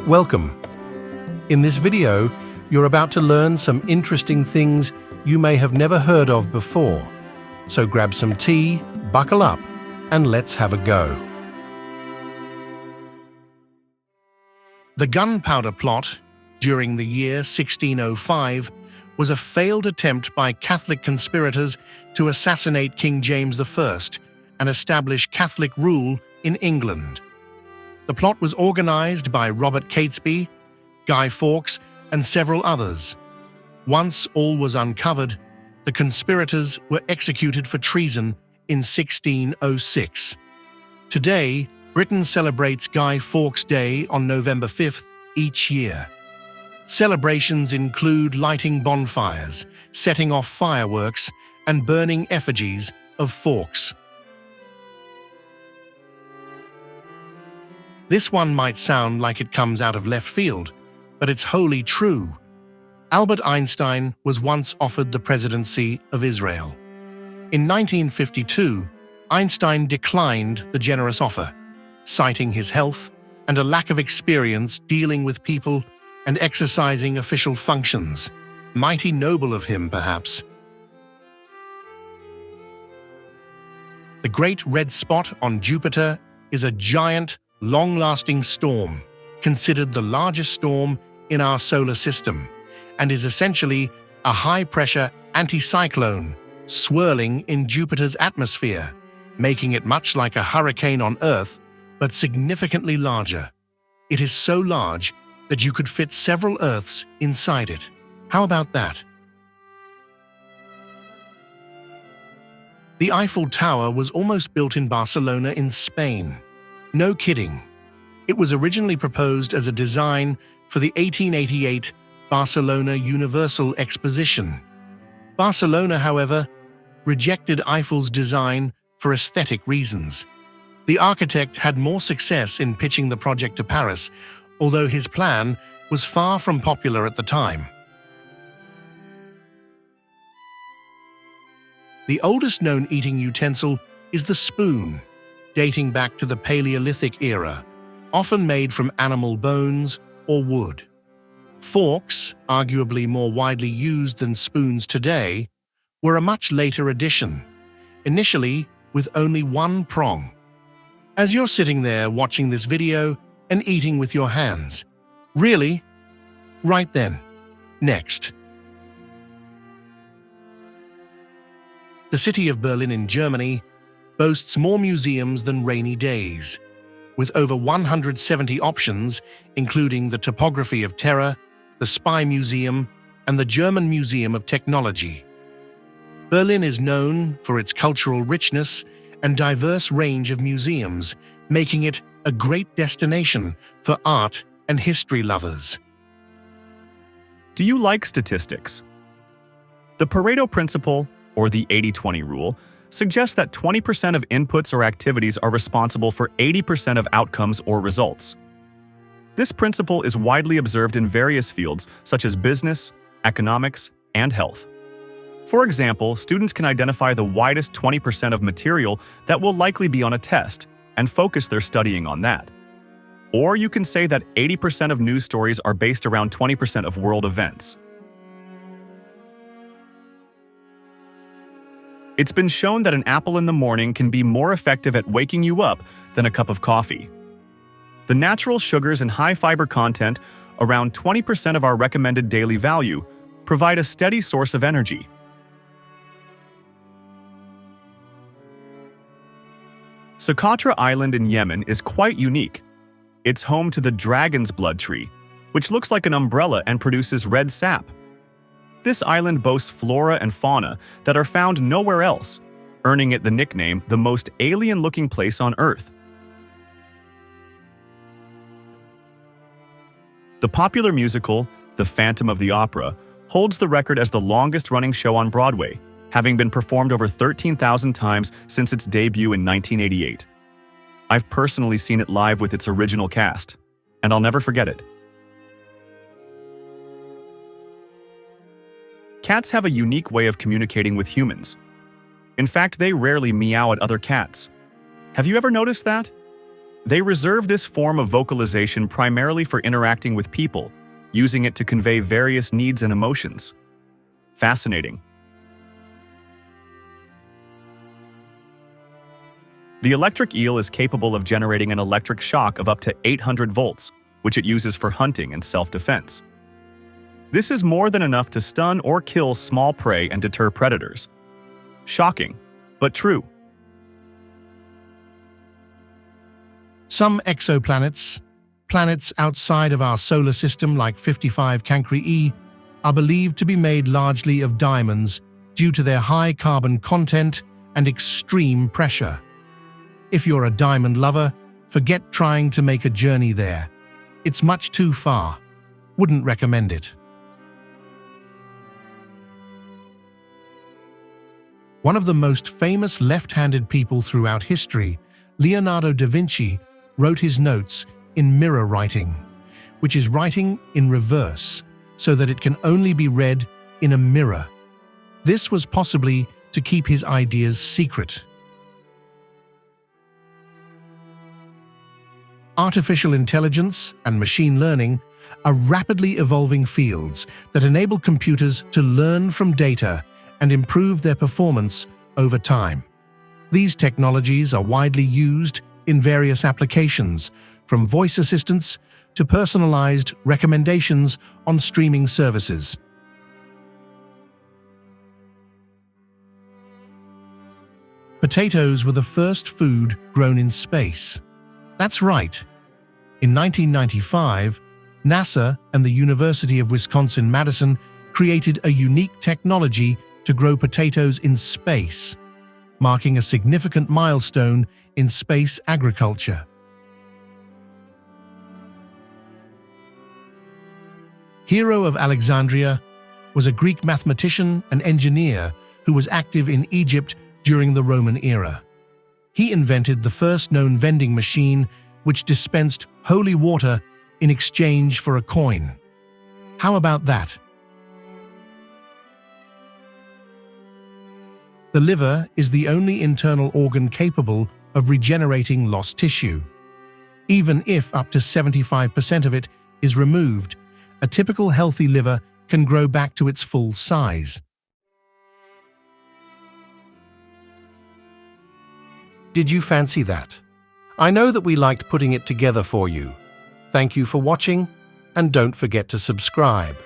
Welcome. In this video, you're about to learn some interesting things you may have never heard of before. So grab some tea, buckle up, and let's have a go. The gunpowder plot during the year 1605 was a failed attempt by Catholic conspirators to assassinate King James I and establish Catholic rule in England. The plot was organized by Robert Catesby, Guy Fawkes, and several others. Once all was uncovered, the conspirators were executed for treason in 1606. Today, Britain celebrates Guy Fawkes Day on November 5th each year. Celebrations include lighting bonfires, setting off fireworks, and burning effigies of Fawkes. This one might sound like it comes out of left field, but it's wholly true. Albert Einstein was once offered the presidency of Israel. In 1952, Einstein declined the generous offer, citing his health and a lack of experience dealing with people and exercising official functions. Mighty noble of him, perhaps. The Great Red Spot on Jupiter is a giant, long-lasting storm, considered the largest storm in our solar system, and is essentially a high-pressure anticyclone swirling in Jupiter's atmosphere, making it much like a hurricane on Earth, but significantly larger. It is so large that you could fit several Earths inside it. How about that? The Eiffel Tower was almost built in Barcelona in Spain. No kidding. It was originally proposed as a design for the 1888 Barcelona Universal Exposition. Barcelona, however, rejected Eiffel's design for aesthetic reasons. The architect had more success in pitching the project to Paris, although his plan was far from popular at the time. The oldest known eating utensil is the spoon, dating back to the Paleolithic era, often made from animal bones or wood. Forks, arguably more widely used than spoons today, were a much later addition, initially with only one prong. As you're sitting there watching this video and eating with your hands. Really? Right then. Next. The city of Berlin in Germany boasts more museums than rainy days, with over 170 options, including the Topography of Terror, the Spy Museum, and the German Museum of Technology. Berlin is known for its cultural richness and diverse range of museums, making it a great destination for art and history lovers. Do you like statistics? The Pareto principle, or the 80-20 rule, suggests that 20% of inputs or activities are responsible for 80% of outcomes or results. This principle is widely observed in various fields such as business, economics, and health. For example, students can identify the widest 20% of material that will likely be on a test and focus their studying on that. Or you can say that 80% of news stories are based around 20% of world events. It's been shown that an apple in the morning can be more effective at waking you up than a cup of coffee. The natural sugars and high fiber content, around 20% of our recommended daily value, provide a steady source of energy. Socotra Island in Yemen is quite unique. It's home to the dragon's blood tree, which looks like an umbrella and produces red sap. This island boasts flora and fauna that are found nowhere else, earning it the nickname the most alien-looking place on Earth. The popular musical, The Phantom of the Opera, holds the record as the longest-running show on Broadway, having been performed over 13,000 times since its debut in 1988. I've personally seen it live with its original cast, and I'll never forget it. Cats have a unique way of communicating with humans. In fact, they rarely meow at other cats. Have you ever noticed that? They reserve this form of vocalization primarily for interacting with people, using it to convey various needs and emotions. Fascinating. The electric eel is capable of generating an electric shock of up to 800 volts, which it uses for hunting and self-defense. This is more than enough to stun or kill small prey and deter predators. Shocking, but true. Some exoplanets, planets outside of our solar system like 55 Cancri E, are believed to be made largely of diamonds due to their high carbon content and extreme pressure. If you're a diamond lover, forget trying to make a journey there. It's much too far. Wouldn't recommend it. One of the most famous left-handed people throughout history, Leonardo da Vinci, wrote his notes in mirror writing, which is writing in reverse, so that it can only be read in a mirror. This was possibly to keep his ideas secret. Artificial intelligence and machine learning are rapidly evolving fields that enable computers to learn from data and improve their performance over time. These technologies are widely used in various applications, from voice assistants to personalized recommendations on streaming services. Potatoes were the first food grown in space. That's right. In 1995, NASA and the University of Wisconsin-Madison created a unique technology to grow potatoes in space, marking a significant milestone in space agriculture. Hero of Alexandria was a Greek mathematician and engineer who was active in Egypt during the Roman era. He invented the first known vending machine which dispensed holy water in exchange for a coin. How about that? The liver is the only internal organ capable of regenerating lost tissue. Even if up to 75% of it is removed, a typical healthy liver can grow back to its full size. Did you fancy that? I know that we liked putting it together for you. Thank you for watching, and don't forget to subscribe.